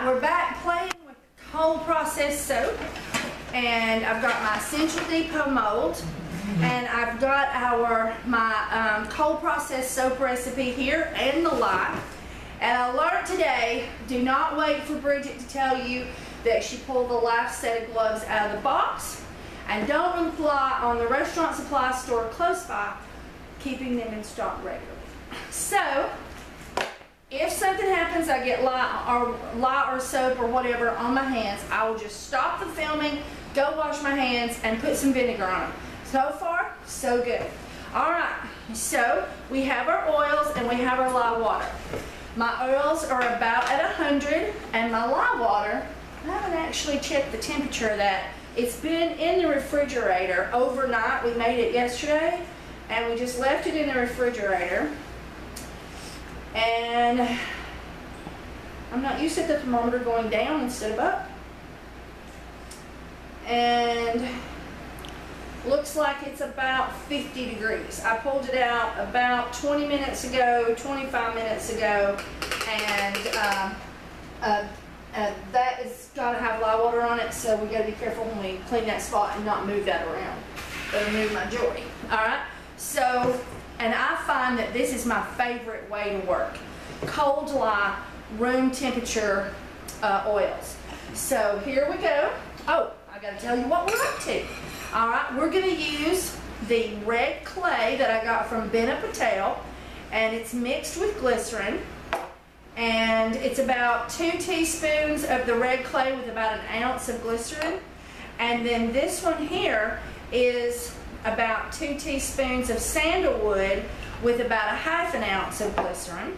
we're back playing with cold processed soap, and I've got my Essential Depot mold, and I've got my cold processed soap recipe here and the lye. And I learned today, do not wait for Bridget to tell you that she pulled the last set of gloves out of the box, and don't rely on the restaurant supply store close by keeping them in stock regularly. So if something happens, I get lye or soap or whatever on my hands, I will just stop the filming, go wash my hands, and put some vinegar on them. So far, so good. All right, so we have our oils and we have our lye water. My oils are about at 100, and my lye water, I haven't actually checked the temperature of that. It's been in the refrigerator overnight. We made it yesterday, and we just left it in the refrigerator. And I'm not used to the thermometer going down instead of up. And looks like it's about 50 degrees. I pulled it out about 20 minutes ago, 25 minutes ago, and that has got to have lye water on it, so we got to be careful when we clean that spot and not move that around. Better move my jewelry. All right. So, and I find that this is my favorite way to work. Cold lye, room temperature oils. So here we go. Oh, I got to tell you what we're up to. All right, we're going to use the red clay that I got from Ben Patel, and it's mixed with glycerin. And it's about 2 teaspoons of the red clay with about 1 ounce of glycerin. And then this one here is about 2 teaspoons of sandalwood with about 1/2 ounce of glycerin.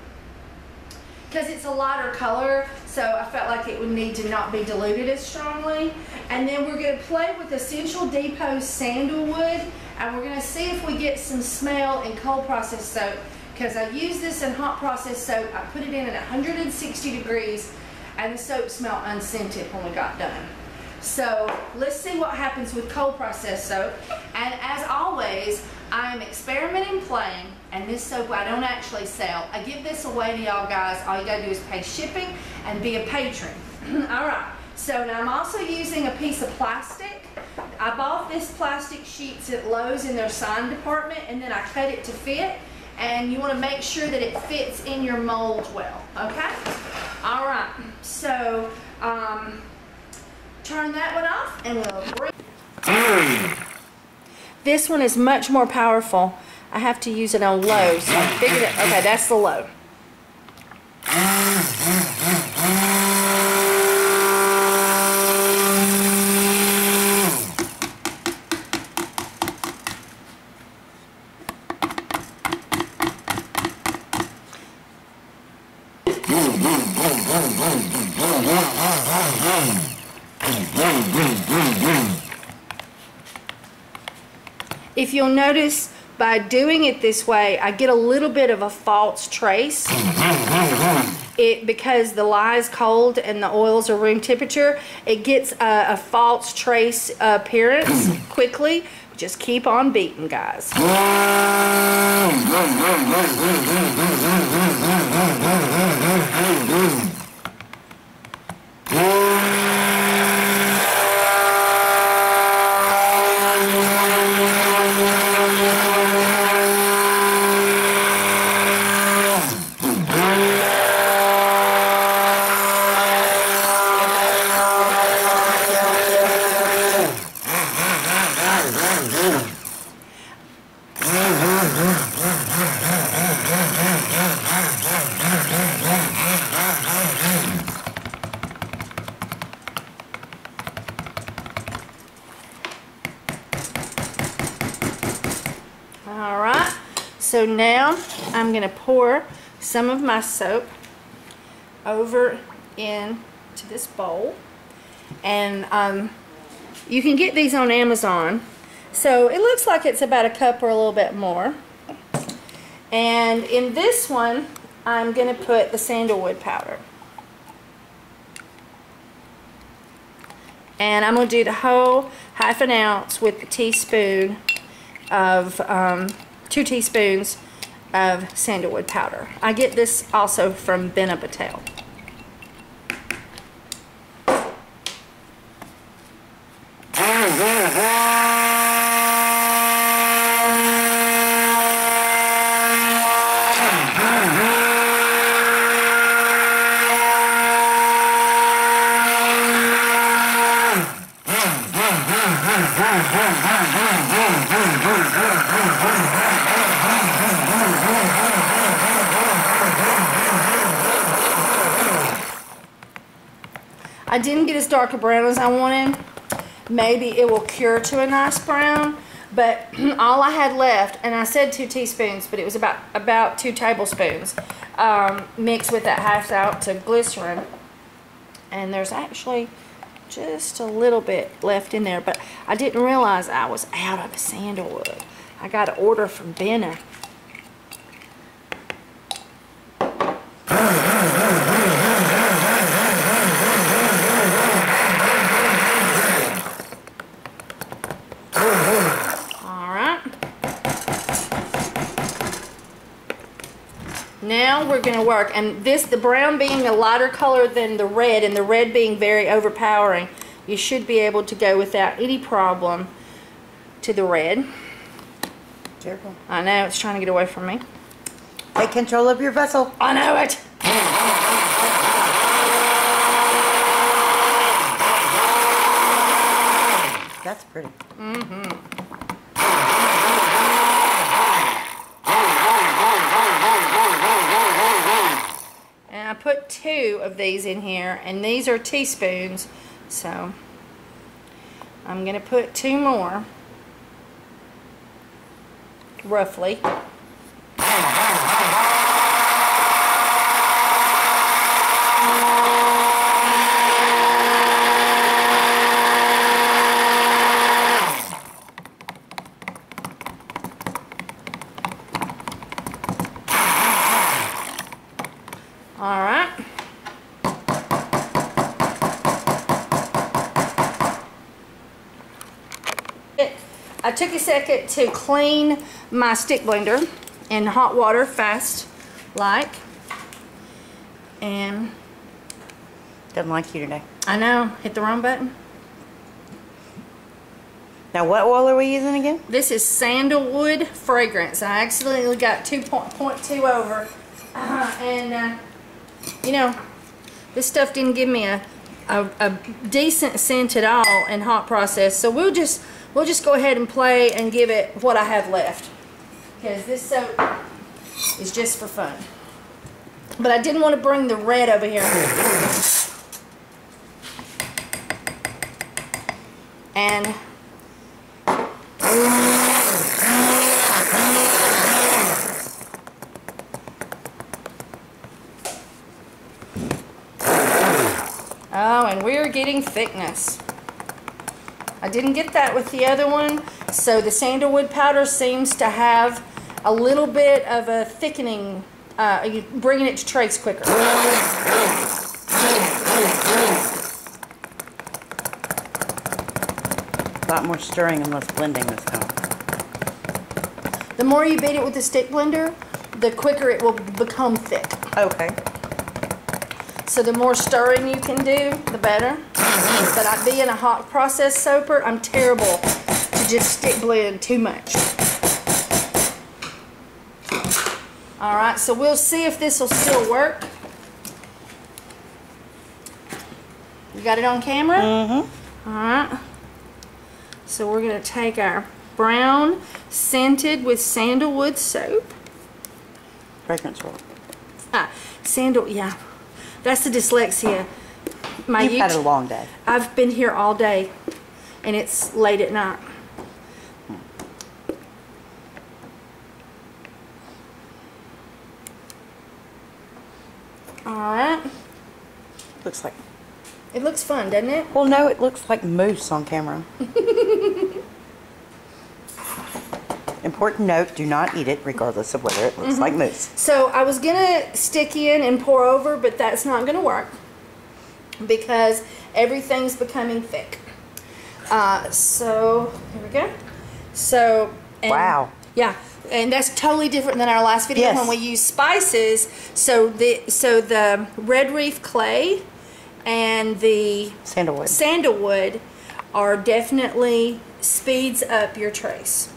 Because it's a lighter color, so I felt like it would need to not be diluted as strongly. And then we're going to play with Essential Depot Sandalwood, and we're going to see if we get some smell in cold processed soap. Because I use this in hot processed soap, I put it in at 160 degrees, and the soap smelled unscented when we got done. So let's see what happens with cold processed soap. And as always, I am experimenting, playing, and this soap I don't actually sell. I give this away to y'all guys. All you gotta do is pay shipping and be a patron. All right, so now I'm also using a piece of plastic. I bought this plastic sheets at Lowe's in their sign department, and then I cut it to fit. And you want to make sure that it fits in your mold well, okay? All right, so turn that one off, and we'll bring. This one is much more powerful. I have to use it on low, so I figured it. Okay, that's the low. If you'll notice, by doing it this way, I get a little bit of a false trace. Because the lye is cold and the oils are room temperature, it gets a false trace appearance quickly. Just keep on beating, guys. Alright, so now I'm going to pour some of my soap over into this bowl. And you can get these on Amazon. So it looks like it's about 1 cup or a little bit more. And in this one, I'm going to put the sandalwood powder. And I'm going to do the whole 1/2 ounce with the teaspoon of 2 teaspoons of sandalwood powder. I get this also from Ben Patel. I didn't get as dark a brown as I wanted. Maybe it will cure to a nice brown, but all I had left, and I said 2 teaspoons, but it was about 2 tablespoons mixed with that half ounce of glycerin. And there's actually just a little bit left in there, but I didn't realize I was out of the sandalwood. I got an order from Benna. Now we're going to work, and the brown being a lighter color than the red, and the red being very overpowering, you should be able to go without any problem to the red. Careful. I know, it's trying to get away from me. Take control of your vessel. I know it. That's pretty. Mm-hmm. And I put 2 of these in here, and these are teaspoons, so I'm going to put 2 more, roughly. Alright. I took a second to clean my stick blender in hot water fast, like. And doesn't like you today. I know, hit the wrong button. Now what oil are we using again? This is Sandalwood Fragrance. I accidentally got 2.2 over. You know, this stuff didn't give me a decent scent at all in hot process, so we'll just go ahead and play and give it what I have left, because this soap is just for fun. But I didn't want to bring the red over here. And oh, and we're getting thickness. I didn't get that with the other one, so the sandalwood powder seems to have a little bit of a thickening, bringing it to trace quicker. A lot more stirring and less blending this time. The more you beat it with the stick blender, the quicker it will become thick. Okay. So the more stirring you can do, the better. But being a hot process soaper, I'm terrible to just stick blend too much. Alright, so we'll see if this will still work. You got it on camera? Mm-hmm. Alright. So we're going to take our brown scented with sandalwood soap. Fragrance roll. Yeah. That's the dyslexia. You've had a long day. I've been here all day, and it's late at night. Alright. Looks like... It looks fun, doesn't it? Well, no, it looks like mousse on camera. Important note, do not eat it regardless of whether it looks like mousse. So I was going to stick in and pour over, but that's not going to work because everything's becoming thick. So here we go. So wow. Yeah, and that's totally different than our last video when we used spices. So the red reef clay and the sandalwood are definitely speeds up your trace.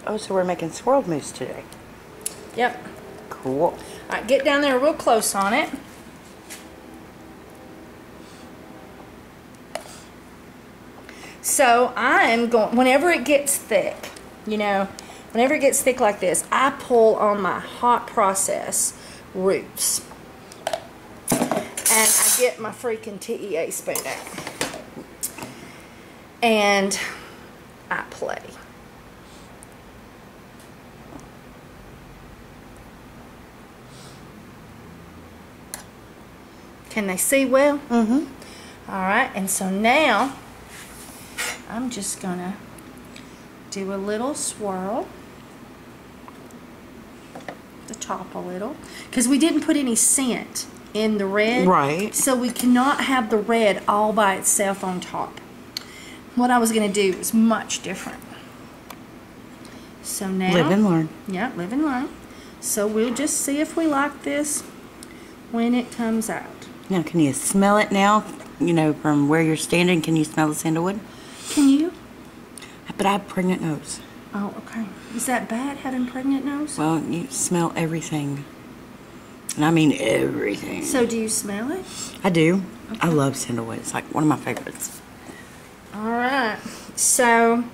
Oh, so we're making swirled mousse today. Yep. Cool. All right, get down there real close on it. So I am going, whenever it gets thick, you know, whenever it gets thick like this, I pull on my hot process roots. And I get my freaking TEA spoon out. And I play. Can they see well? Mm-hmm. All right, and so now I'm just gonna do a little swirl. The top a little, because we didn't put any scent in the red, Right. so we cannot have the red all by itself on top. What I was going to do is much different. So now, Live and learn. Yeah, live and learn. So we'll just see if we like this when it comes out. Now, can you smell it now? You know, from where you're standing, can you smell the sandalwood? Can you? But I have pregnant nose. Oh, okay. Is that bad, having pregnant nose? Well, you smell everything. And I mean everything. So do you smell it? I do. Okay. I love sandalwood. It's like one of my favorites. All right. So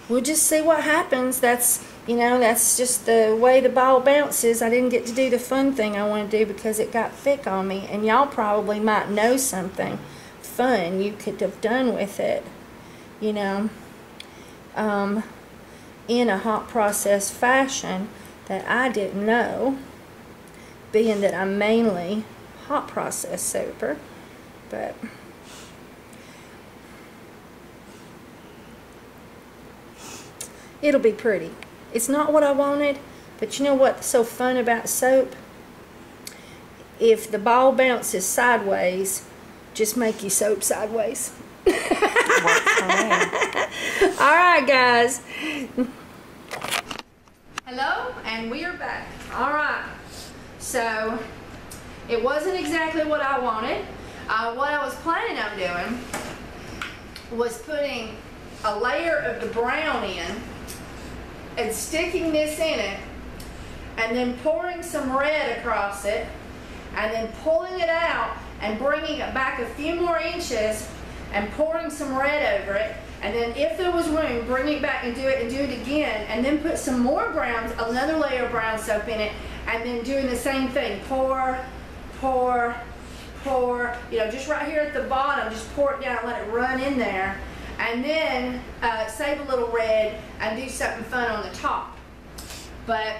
we'll just see what happens. That's, you know, that's just the way the ball bounces. I didn't get to do the fun thing I want to do because it got thick on me. And y'all probably might know something fun you could have done with it, you know, in a hot process fashion that I didn't know, being that I'm mainly hot process soaper. But it'll be pretty. It's not what I wanted, but you know what's so fun about soap? If the ball bounces sideways, just make your soap sideways. Alright guys. Hello, and we are back. Alright. So, it wasn't exactly what I wanted. What I was planning on doing was putting a layer of the brown in and sticking this in it, and then pouring some red across it, and then pulling it out and bringing it back a few more inches and pouring some red over it, and then if there was room, bring it back and do it again, and then put some more browns, another layer of brown soap in it, and then doing the same thing. Pour, pour, pour, you know, just right here at the bottom, just pour it down, let it run in there, and then save a little red and do something fun on the top. But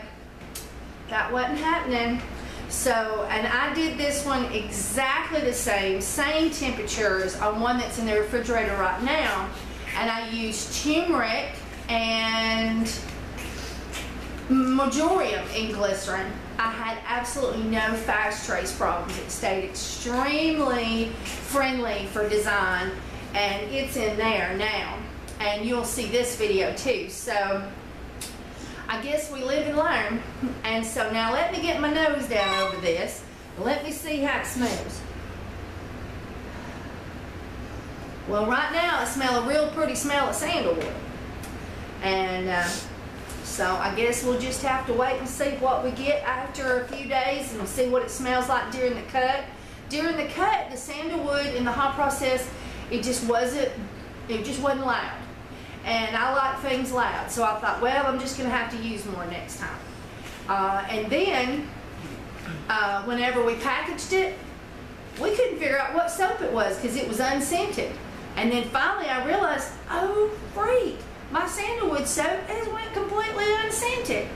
that wasn't happening. So, and I did this one exactly the same temperatures on one that's in the refrigerator right now, and I used turmeric and marjoram in glycerin. I had absolutely no fast trace problems. It stayed extremely friendly for design, and it's in there now, and you'll see this video too. So I guess we live and learn. And so now let me get my nose down over this. Let me see how it smells. Well, right now I smell a real pretty smell of sandalwood. And so I guess we'll just have to wait and see what we get after a few days, and we'll see what it smells like during the cut. During the cut, the sandalwood in the hot process, it just wasn't loud. And I like things loud, so I thought, well, I'm just going to have to use more next time. And then, whenever we packaged it, we couldn't figure out what soap it was because it was unscented. And then finally I realized, oh freak, my sandalwood soap has went completely unscented.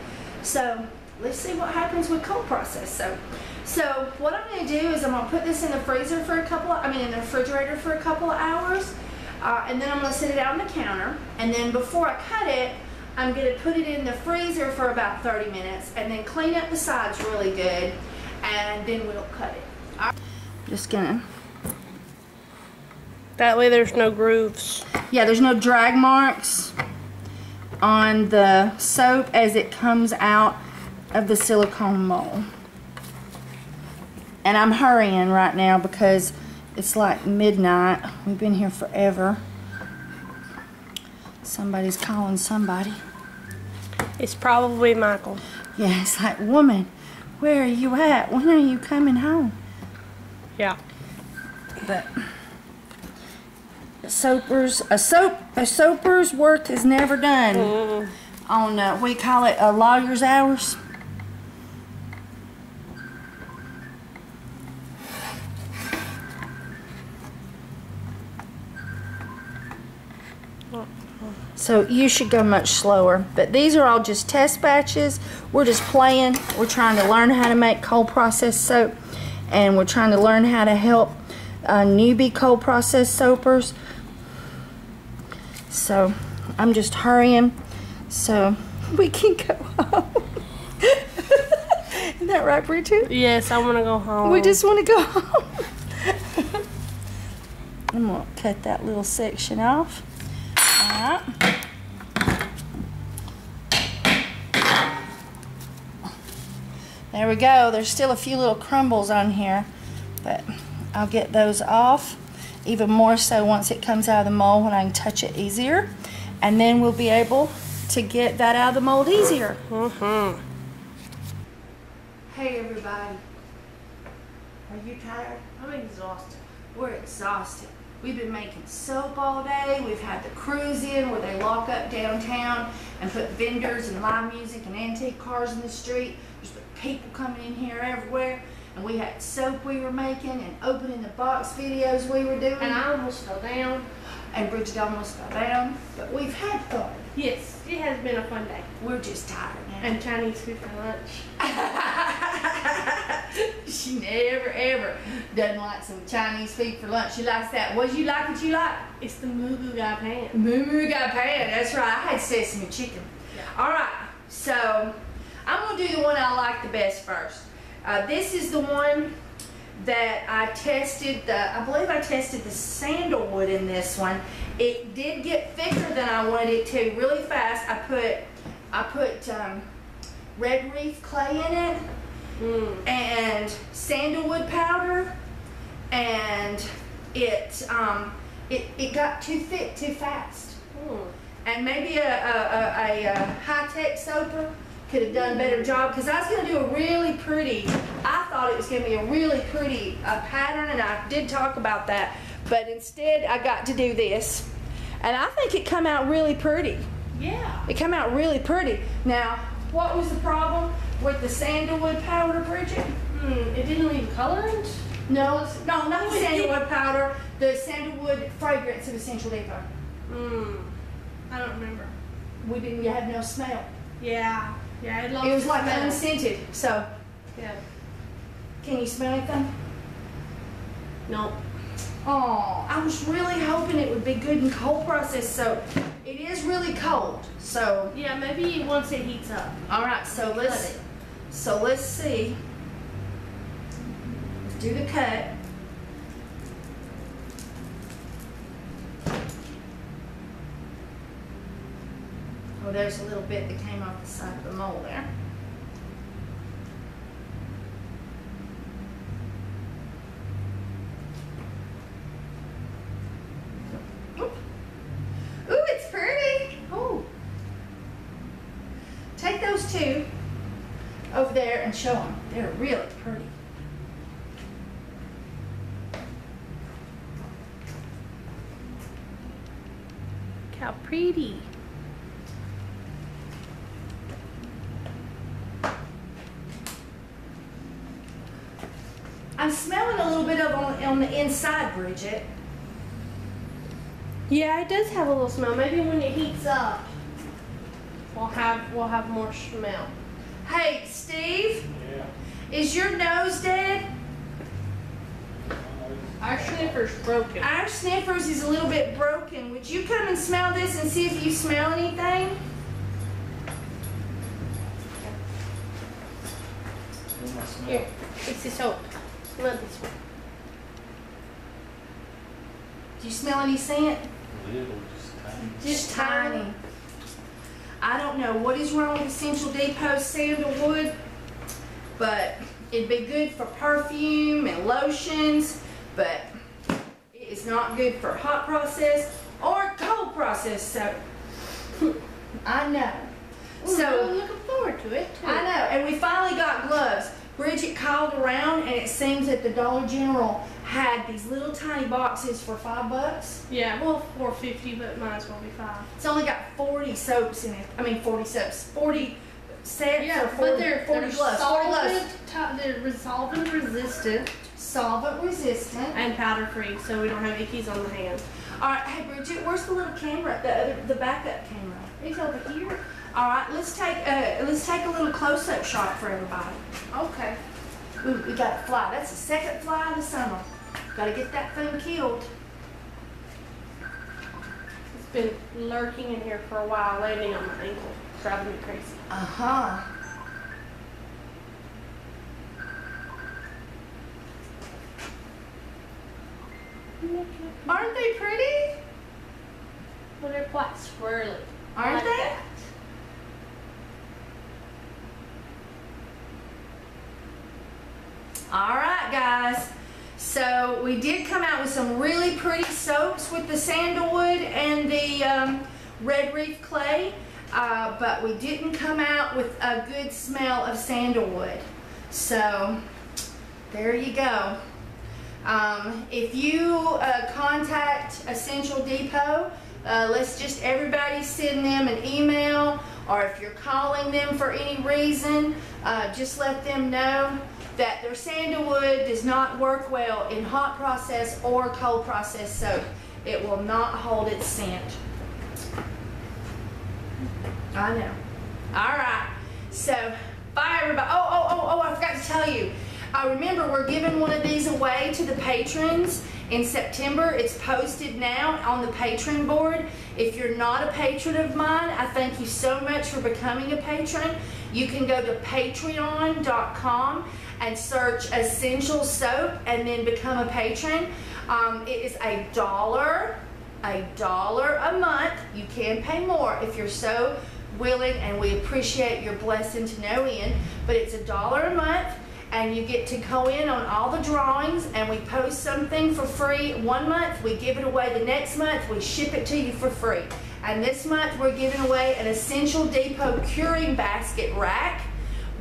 So let's see what happens with cold process soap. So what I'm going to do is I'm going to put this in the freezer for in the refrigerator for a couple of hours. And then I'm going to set it out on the counter, and then before I cut it, I'm going to put it in the freezer for about 30 minutes and then clean up the sides really good, and then we'll cut it. I'm just going to... That way there's no grooves. Yeah, there's no drag marks on the soap as it comes out of the silicone mold. And I'm hurrying right now because it's like midnight. We've been here forever. Somebody's calling somebody. It's probably Michael. Yeah, it's like, woman, where are you at? When are you coming home? Yeah. But A soaper's worth is never done on, we call it a lawyer's hours. So you should go much slower. But these are all just test batches. We're just playing. We're trying to learn how to make cold processed soap. And we're trying to learn how to help newbie cold processed soapers. So I'm just hurrying so we can go home. Isn't that right, Bridget? Yes, I want to go home. We just want to go home. I'm going to cut that little section off. Alright. There we go. There's still a few little crumbles on here, but I'll get those off. Even more so once it comes out of the mold when I can touch it easier. And then we'll be able to get that out of the mold easier. Hey everybody. Are you tired? I'm exhausted. We're exhausted. We've been making soap all day. We've had the cruise in where they lock up downtown and put vendors and live music and antique cars in the street. There's been people coming in here everywhere. And we had soap we were making and opening the box videos we were doing. And I almost fell down. And Bridget almost fell down. But we've had fun. Yes, it has been a fun day. We're just tired now. And Chinese food for lunch. She never ever doesn't like some Chinese food for lunch. She likes that. What do you like? What you like? It's the moo moo gai pan. Moo moo gai pan. That's right. I had sesame chicken. Yeah. All right. So I'm gonna do the one I like the best first. This is the one that I tested. I believe I tested the sandalwood in this one. It did get thicker than I wanted it to really fast. I put red reef clay in it. And sandalwood powder, and it got too thick too fast. And maybe a high-tech soaper could have done a better job, because I was going to do a really pretty, I thought it was going to be a really pretty pattern, and I did talk about that, but instead I got to do this, and I think it come out really pretty. Yeah. It come out really pretty. Now, what was the problem with the sandalwood powder, Bridget? It didn't leave colorants? No, not the sandalwood powder. The sandalwood fragrance of Essential Depot. I don't remember. We didn't have no smell. Yeah. Yeah, it was like smell. unscented. So, Yeah. can you smell anything? No. Oh, I was really hoping it would be good and cold processed soap. It is really cold, so. Yeah, maybe once it heats up. All right, so let's see. Let's do the cut. Oh, there's a little bit that came off the side of the mold there. Ooh, it's pretty. Oh. Take those two over there and show them. They're really pretty. Look how pretty. I'm smelling a little bit of on the inside, Bridget. Yeah, it does have a little smell. Maybe when it heats up, we'll have more smell. Hey, Steve. Yeah. Is your nose dead? Our sniffer's broken. Our sniffers is a little bit broken. Would you come and smell this and see if you smell anything? Here, it's the soap. Smell this one. Do you smell any scent? Little, just tiny. Just tiny. I don't know what is wrong with Essential Depot Sandalwood, but it'd be good for perfume and lotions, but it is not good for hot process or cold process soap. I know. So I'm looking forward to it too. I know, and we finally got gloves. Bridget called around, and it seems that the Dollar General had these little tiny boxes for $5. Yeah, well, $4.50, but might as well be $5. It's only got 40 soaps in it. I mean, 40 soaps, 40 sets, Yeah, or 40, but they're 40 gloves. 40 gloves. They're solvent resistant Solvent resistant. and powder free, so we don't have ickies on the hand. All right, hey Bridget, where's the little camera? The backup camera. It's over here. All right, let's take a little close-up shot for everybody. Okay. Ooh, we got a fly. That's the second fly of the summer. Gotta get that thing killed. It's been lurking in here for a while, landing on my ankle, driving me crazy. Uh-huh. Aren't they pretty? Well, they're quite swirly. Aren't Like they? that. All right, guys. So we did come out with some really pretty soaps with the sandalwood and the red reef clay, but we didn't come out with a good smell of sandalwood. So there you go. If you contact Essential Depot, let's just everybody send them an email, or if you're calling them for any reason, just let them know that their sandalwood does not work well in hot process or cold process soap. It will not hold its scent. I know. All right. So, bye everybody. Oh, I forgot to tell you. Remember, we're giving one of these away to the patrons in September. It's posted now on the patron board. If you're not a patron of mine, I thank you so much for becoming a patron. You can go to patreon.com and search EssentialSoap and then become a patron. It is $1 a month. You can pay more if you're so willing, and we appreciate your blessing to no end, but it's $1 a month, and you get to go in on all the drawings, and we post something for free 1 month, we give it away the next month, we ship it to you for free. And this month we're giving away an Essential Depot curing basket rack.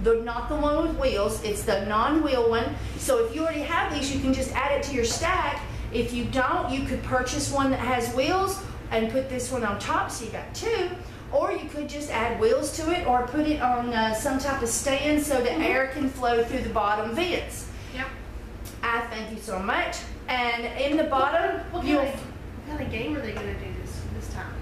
Not the one with wheels, it's the non-wheel one. So if you already have these, you can just add it to your stack. If you don't, you could purchase one that has wheels and put this one on top, so you got two. Or you could just add wheels to it, or put it on some type of stand so that air can flow through the bottom vents. Yep. I thank you so much. And in the bottom, What kind of game are they going to do this time?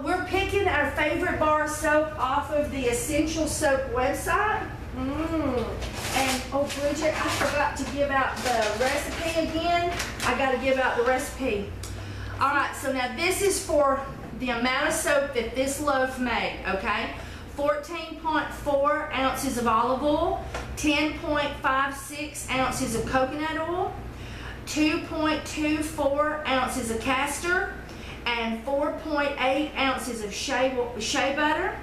we're picking our favorite bar soap off of the EssentialSoap website. And, oh, Bridget, I forgot to give out the recipe again. I got to give out the recipe. All right, so now this is for the amount of soap that this loaf made, okay? 14.4 ounces of olive oil, 10.56 ounces of coconut oil, 2.24 ounces of castor, and 4.8 ounces of shea butter.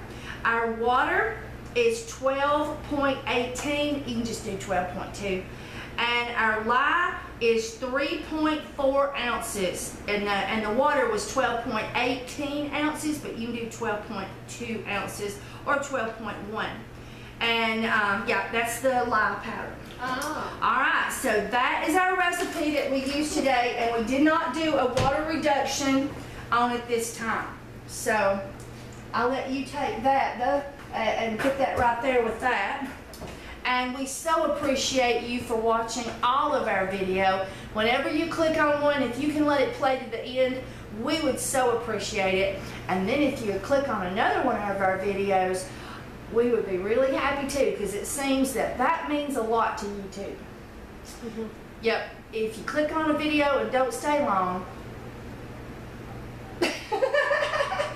Our water is 12.18, you can just do 12.2. And our lye is 3.4 ounces, and the water was 12.18 ounces, but you can do 12.2 ounces or 12.1. And yeah, that's the lye powder. Oh. All right, so that is our recipe that we used today, and we did not do a water reduction on it this time. So I'll let you take that though, and put that right there with that. And we so appreciate you for watching all of our video. Whenever you click on one, if you can let it play to the end, we would so appreciate it. And then if you click on another one of our videos, we would be really happy too, because it seems that that means a lot to YouTube. Yep, if you click on a video and don't stay long,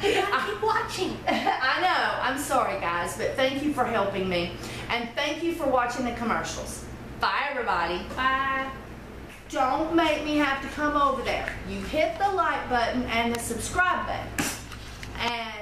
Keep watching. I know, I'm sorry guys, but thank you for helping me. And thank you for watching the commercials. Bye everybody. Bye. Don't make me have to come over there. You hit the like button and the subscribe button. And